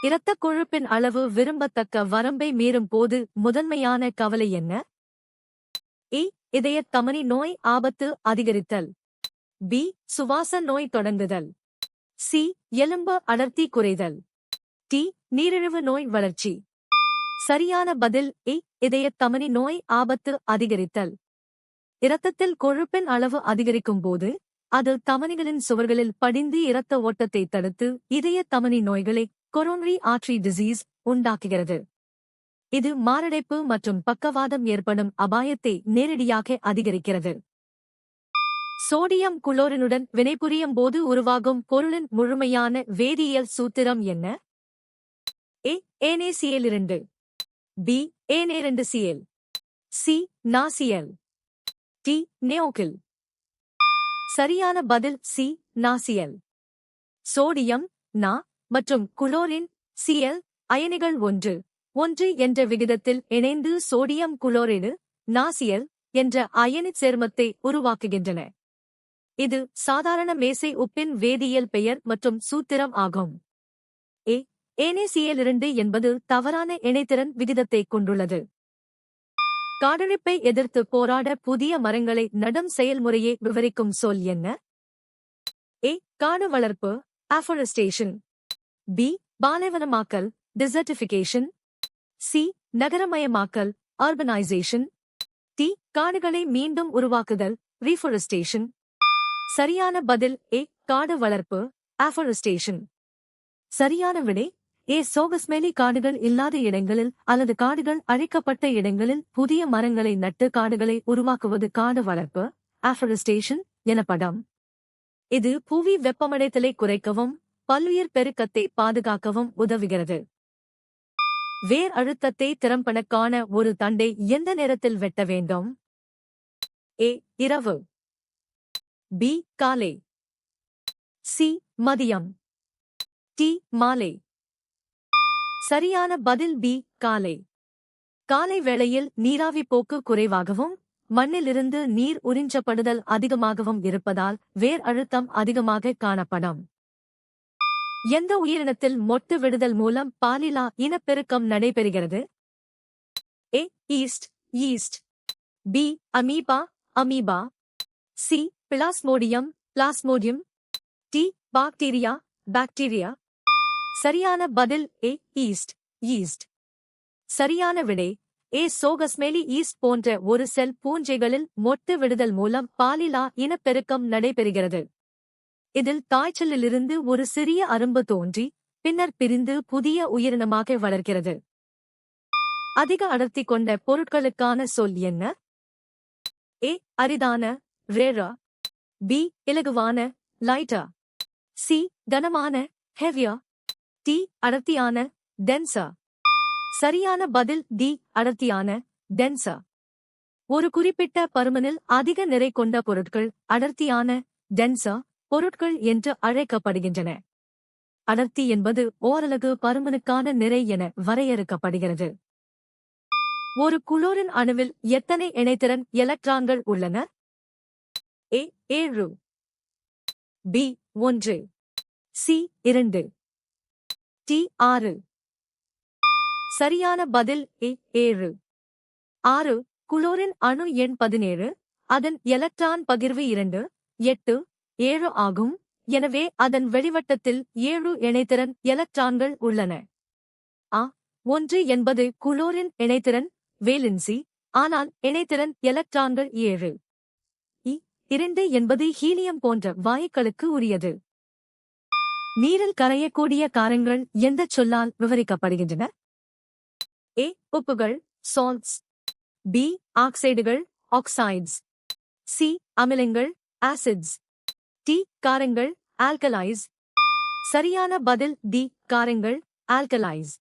இரத்தக் கொழுப்பின் அளவு விரும்பத்தக்க வரம்பை மீறும் போது முதன்மையான கவலை என்ன? ஏ. இதயத் தமனி நோய் ஆபத்து அதிகரித்தல். பி. சுவாச நோய் தொடங்குதல். சி. எலும்பு அடர்த்தி குறைதல். டி. நீரிழிவு நோய் வளர்ச்சி. சரியான பதில் ஏ. இதயத் தமனி நோய் ஆபத்து அதிகரித்தல். இரத்தத்தில் கொழுப்பின் அளவு அதிகரிக்கும் போது அது தமனிகளின் சுவர்களில் படிந்து இரத்த ஓட்டத்தை தடுத்து இதயத் தமனி நோய்களை கொரோனரி ஆர்டரி டிசீஸ் உண்டாக்குகிறது. இது மாரடைப்பு மற்றும் பக்கவாதம் ஏற்படும் அபாயத்தை நேரடியாக அதிகரிக்கிறது. சோடியம் குளோரினுடன் வினைபுரியும் போது உருவாகும் பொருளின் முழுமையான வேதியியல் சூத்திரம் என்ன? A. NaCl2. B. Na2Cl. C. NaCl. D. NaOCl. சரியான பதில் சி. NaCl. சோடியம் Na மற்றும் குளோரின் Cl அயனிகள் 1:1 என்ற விகிதத்தில் இணைந்து சோடியம் குளோரைடு NaCl என்ற அயனிச் சேர்மத்தை உருவாக்குகின்றன. இது சாதாரண மேசை உப்பின் வேதியியல் பெயர் மற்றும் சூத்திரம் ஆகும். ஏ. NaCl2 என்பது தவறான இணைதிறன் விகிதத்தைக் கொண்டுள்ளது. காடழிப்பை எதிர்த்து போராட புதிய மரங்களை நடும் செயல்முறையை விவரிக்கும் சொல் என்ன? ஏ. காடு வளர்ப்பு afforestation. பி. பாலைவனமாக்கல் desertification. சி. நகரமயமாக்கல் urbanization. டி. காடுகளை மீண்டும் உருவாக்குதல் reforestation. சரியான பதில் ஏ. காடு வளர்ப்பு afforestation. சரியான விடை ஏ. சோகஸ்மேலி காடுகள் இல்லாத இடங்களில் அல்லது காடுகள் அழிக்கப்பட்ட இடங்களில் புதிய மரங்களை நட்டு காடுகளை உருவாக்குவது காடு வளர்ப்பு afforestation எனப்படும். இது புவி வெப்பமடைதலை குறைக்கவும் பல்லுயிர் பெருக்கத்தை பாதுகாக்கவும் உதவுகிறது. வேர் அழுத்தத்தை திறம்பட காண ஒரு தண்டை எந்த நேரத்தில் வெட்ட வேண்டும்? ஏ. இரவு. பி. காலை. சி. மதியம். டி. மாலை. சரியான பதில் பி. காலை. காலை வேளையில் நீராவி போக்கு குறைவாகவும் மண்ணிலிருந்து நீர் உறிஞ்சப்படுதல் அதிகமாகவும் இருப்பதால் வேர் அழுத்தம் அதிகமாக காணப்படும். எந்த உயிரினத்தில் மொட்டு விடுதல் மூலம் பாலிலா இனப்பெருக்கம் நடைபெறுகிறது? A. Yeast. B. Amoeba. C. Plasmodium. D. Bacteria. சரியான பதில் ஏ. ஈஸ்ட். சரியான விடை ஏ. சோகஸ்மேலி ஈஸ்ட் போன்ற ஒரு செல் பூஞ்சைகளில் மொட்டு விடுதல் மூலம் பாலிலா இனப்பெருக்கம் நடைபெறுகிறது. இதில் தாய்ச்சலிலிருந்து ஒரு சிறிய அரும்பு தோன்றி பின்னர் பிரிந்து புதிய உயிரினமாக வளர்கிறது. அதிக அடர்த்தி கொண்ட பொருட்களுக்கான சொல் என்ன? ஏ. அரிதான ரேரா. பி. இலகுவான லைட்டா. சி. கனமான ஹெவியா. டி. அடர்த்தியான டென்சா. சரியான பதில் டி. அடர்த்தியான டென்சா. ஒரு குறிப்பிட்ட பருமனில் அதிக நிறை கொண்ட பொருட்கள் அடர்த்தியான டென்சா பொருட்கள் என்று அழைக்கப்படுகின்றன. அடர்த்தி என்பது ஓரலகு பருமனுக்கான நிறை என வரையறுக்கப்படுகிறது. ஒரு குளோரின் அணுவில் எத்தனை இணைதிறன் எலக்ட்ரான்கள் உள்ளன? ஏ. 7. பி. 1. சி. 2. டி. 6. சரியான பதில் ஏ. 7. குளோரின் அணு எண் 17. அதன் எலக்ட்ரான் பகிர்வு 2, 8, 7 ஆகும். எனவே அதன் வெளிவட்டத்தில் 7 இணைதிறன் எலக்ட்ரான்கள் உள்ளன. ஆ. 1 என்பது குளோரின் இணைதிறன் வேலன்சி, ஆனால் இணைதிறன் எலக்ட்ரான்கள் 7. 2 என்பது ஹீலியம் போன்ற வாயுக்களுக்கு உரியது. நீரில் கரையக்கூடிய காரங்கள் எந்தச் சொல்லால் விவரிக்கப்படுகின்றன? ஏ. உப்புகள் சால்ட்ஸ். பி. ஆக்சைடுகள் ஆக்சைட்ஸ். சி. அமிலங்கள் ஆசிட்ஸ். டி. காரங்கள் ஆல்கலைஸ். சரியான பதில் டி. காரங்கள் ஆல்கலைஸ்.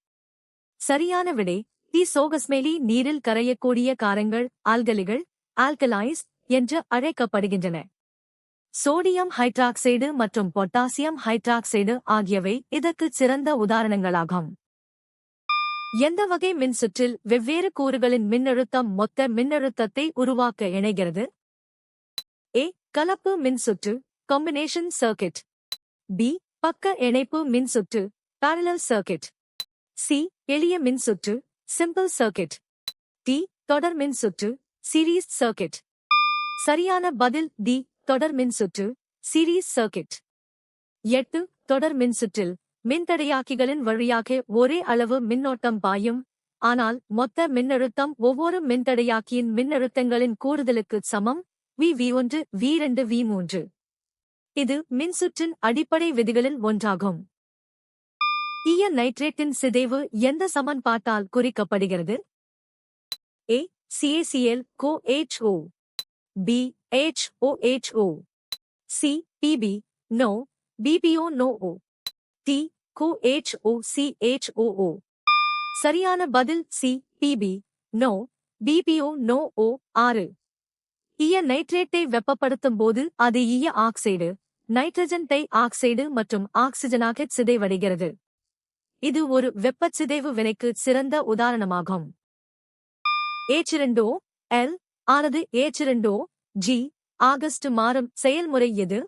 சரியான விடை டி. சோகஸ்மேலி நீரில் கரையக்கூடிய காரங்கள் ஆல்கலிகள் ஆல்கலைஸ் என்று அழைக்கப்படுகின்றன. சோடியம் ஹைட்ராக்சைடு மற்றும் பொட்டாசியம் ஹைட்ராக்சைடு ஆகியவை இதற்குச் சிறந்த உதாரணங்களாகும். எந்த வகை மின்சுற்றில் வெவ்வேறு கூறுகளின் மின்னழுத்தம் மொத்த மின்னழுத்தத்தை உருவாக்க இணைகிறது? ஏ. கலப்பு மின்சுற்று காம்பினேஷன் சர்க்கிட். பி. பக்க இணைப்பு மின்சுற்று parallel circuit. சி எளிய மின்சுற்று சிம்பிள் சர்க்கிட். டி தொடர் மின்சுற்று சீரீஸ் சர்க்கிட். சரியான பதில் டி தொடர் மின்சுற்று சீரீஸ் சர்க்கிட். 8 தொடர் மின்சுற்றில் மின்தடையாக்கிகளின் வழியாக ஒரே அளவு மின்னோட்டம் பாயும், ஆனால் மொத்த மின்னழுத்தம் ஒவ்வொரு மின்தடையாக்கியின் மின்னழுத்தங்களின் கூடுதலுக்கு சமம். V1 V2 V3. இது மின்சுற்றின் அடிப்படை விதிகளில் ஒன்றாகும். ஈய நைட்ரேட்டின் சிதைவு எந்த சமன்பாட்டால் குறிக்கப்படுகிறது? A CaCl CoHO. B HOHO. C Pb No. BPO NO. T CoHO. சரியான பதில் C Pb No. BPO NO. 6. ஈய நைட்ரேட்டை வெப்பப்படுத்தும் போது அது ஈய ஆக்சைடு, நைட்ரஜன் டை ஆக்சைடு மற்றும் ஆக்சிஜனாக சிதைவடைகிறது. இது ஒரு வெப்பச் சிதைவு வினைக்கு சிறந்த உதாரணமாகும். H2O L ஆனது H2O G ஆகஸ்ட் மாறும் செயல்முறை எது?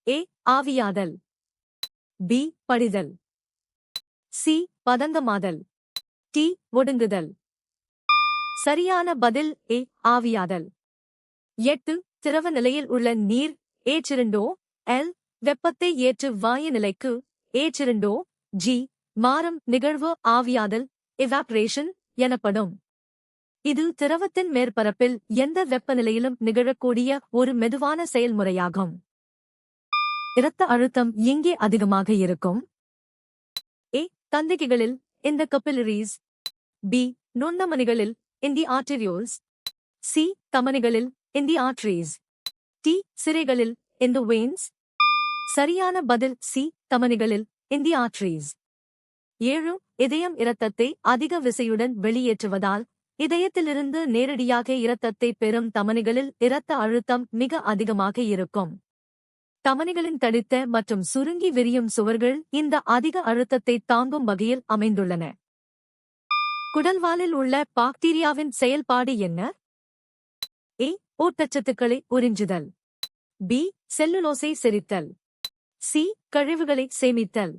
A ஆவியாதல். B படிதல். C பதங்கமாதல். T ஒடுங்குதல். சரியான பதில் A ஆவியாதல். 8 திரவ நிலையில் உள்ள நீர் H2O L வெப்பத்தை ஏற்று வாயு நிலைக்கு H2O G மாறும் நிகழ்வு ஆவியாதல் எவாப்பரேஷன் எனப்படும். இது திரவத்தின் மேற்பரப்பில் எந்த வெப்பநிலையிலும் நிகழக்கூடிய ஒரு மெதுவான செயல்முறையாகும். இரத்த அழுத்தம் எங்கே அதிகமாக இருக்கும்? A தந்திகளில் in the capillaries. B நுண்ணமணிகளில் in the arterioles. C தமனிகளில் in the arteries. T சிரைகளில் in the veins. சரியான பதில் C தமனிகளில் in the arteries. 7 இதயம் இரத்தத்தை அதிக விசையுடன் வெளியேற்றுவதால் இதயத்திலிருந்து நேரடியாக இரத்தத்தை பெறும் தமனிகளில் இரத்த அழுத்தம் மிக அதிகமாக இருக்கும். தமனிகளின் தடித்த மற்றும் சுருங்கி விரியும் சுவர்கள் இந்த அதிக அழுத்தத்தை தாங்கும் வகையில் அமைந்துள்ளன. குடல்வாலில் உள்ள பாக்டீரியாவின் செயல்பாடு என்ன? A ஊட்டச்சத்துக்களை உறிஞ்சுதல். B செல்லுலோசை செரித்தல். C கழிவுகளை சேமித்தல்.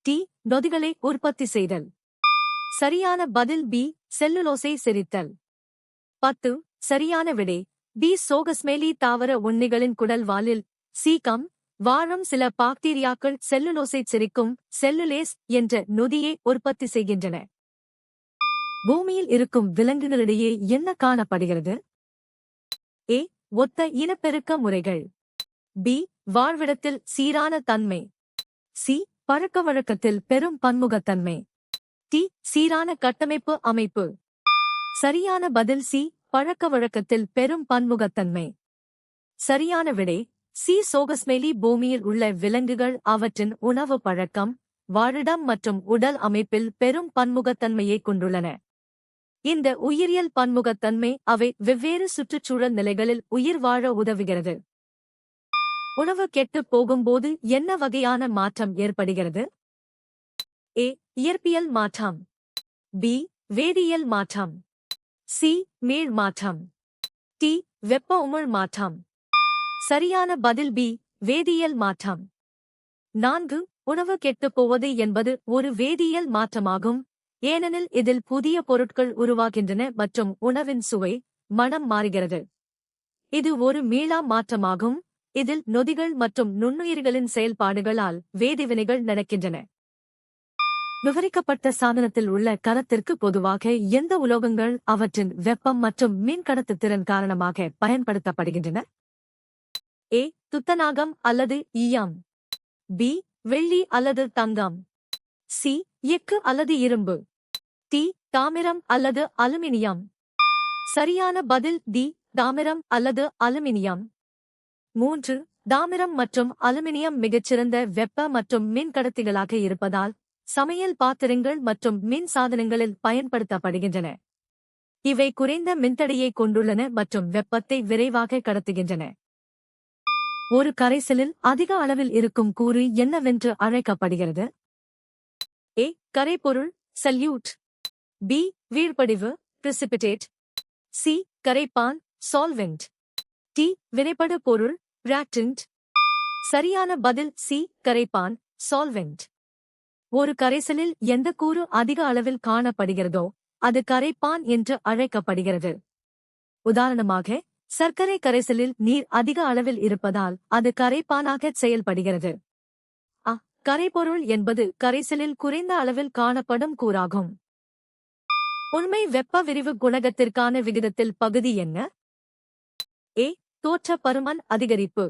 T நொதிகளை உற்பத்தி செய்தல். சரியான பதில் B செல்லுலோசை செரித்தல். 10 சரியான விடை B சோகஸ்மேலி தாவர உண்ணிகளின் குடல்வாலில் சீக்கம் வாழும் சில பாக்டீரியாக்கள் செல்லுலோசை செரிக்கும் செல்லுலேஸ் என்ற நொதியை உற்பத்தி செய்கின்றன. பூமியில் இருக்கும் விலங்குகளிடையே என்ன காணப்படுகிறது? A ஒத்த இனப்பெருக்க முறைகள். B வாழ்விடத்தில் சீரான தன்மை. C பழக்கவழக்கத்தில் பெரும் பன்முகத்தன்மை. T சீரான கட்டமைப்பு அமைப்பு. சரியான பதில் C பழக்கவழக்கத்தில் பெரும் பன்முகத்தன்மை. சரியான விடை C சோகஸ்மேலி பூமியில் உள்ள விலங்குகள் அவற்றின் உணவு பழக்கம், வாழிடம் மற்றும் உடல் அமைப்பில் பெரும் பன்முகத்தன்மையை கொண்டுள்ளன. இந்த உயிரியல் பன்முகத்தன்மை அவை வெவ்வேறு சுற்றுச்சூழல் நிலைகளில் உயிர் வாழ உதவுகிறது. உணவு கெட்டுப் போகும்போது என்ன வகையான மாற்றம் ஏற்படுகிறது? A இயற்பியல் மாற்றம். B வேதியியல் மாற்றம். C மீள் மாற்றம். T வெப்ப உமிழ் மாற்றம். சரியான பதில் B வேதியியல் மாற்றம். 4 உணவு கெட்டுப் போவது என்பது ஒரு வேதியியல் மாற்றமாகும், ஏனெனில் இதில் புதிய பொருட்கள் உருவாகின்றன மற்றும் உணவின் சுவை, மணம் மாறுகிறது. இது ஒரு மீளா மாற்றமாகும், இதில் நொதிகள் மற்றும் நுண்ணுயிர்களின் செயல்பாடுகளால் வேதிவினைகள் நடக்கின்றன. விவரிக்கப்பட்ட சாதனத்தில் உள்ள கலத்திற்கு பொதுவாக எந்த உலோகங்கள் அவற்றின் வெப்பம் மற்றும் மின்கடத்துத்திறன் காரணமாக பயன்படுத்தப்படுகின்றன? A துத்தநாகம் அல்லது ஈயம். B வெள்ளி அல்லது தங்கம். C எஃகு அல்லது இரும்பு. T தாமிரம் அல்லது அலுமினியம். சரியான பதில் D தாமிரம் அல்லது அலுமினியம். 3 தாமிரம் மற்றும் அலுமினியம் மிகச்சிறந்த வெப்ப மற்றும் மின்கடத்திகளாக இருப்பதால் சமையல் பாத்திரங்கள் மற்றும் மின் சாதனங்களில் பயன்படுத்தப்படுகின்றன. இவை குறைந்த மின்தடையை கொண்டுள்ளன மற்றும் வெப்பத்தை விரைவாக கடத்துகின்றன. ஒரு கரைசலில் அதிக அளவில் இருக்கும் கூறு என்னவென்று அழைக்கப்படுகிறது? A கரைபொருள் சல்யூட். B வீழ்படிவு precipitate. C கரைப்பான் solvent. T வினைபடு பொருள் reactant. சரியான பதில் C கரைப்பான் solvent. ஒரு கரைசலில் எந்த கூறு அதிக அளவில் காணப்படுகிறதோ அது கரைப்பான் என்று அழைக்கப்படுகிறது. உதாரணமாக, சர்க்கரை கரைசலில் நீர் அதிக அளவில் இருப்பதால் அது கரைப்பானாக செயல்படுகிறது. கரைபொருள் என்பது கரைசலில் குறைந்த அளவில் காணப்படும் கூறாகும். உண்மை வெப்ப விரிவு குணகத்திற்கான விகிதத்தில் பகுதி என்ன? ஏ. தோற்ற பருமன் அதிகரிப்பு.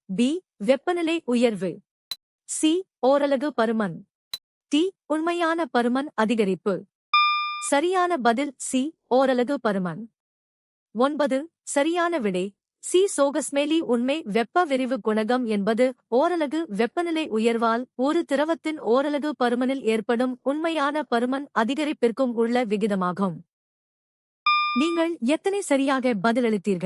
பி. வெப்பநிலை உயர்வு. சி. ஓரலகு பருமன். டி. உண்மையான பருமன் அதிகரிப்பு. சரியான பதில் சி. ஓரலகு பருமன். 9. சரியான விடை சி. சோகஸ்மேலி. உண்மை வெப்ப விரிவு குணகம் என்பது ஓரலகு வெப்பநிலை உயர்வால் ஒரு திரவத்தின் ஓரலகு பருமனில் ஏற்படும் உண்மையான பருமன் அதிகரிப்பிற்கும் உள்ள விகிதமாகும். நீங்கள் எத்தனை சரியாக பதிலளித்தீர்கள்?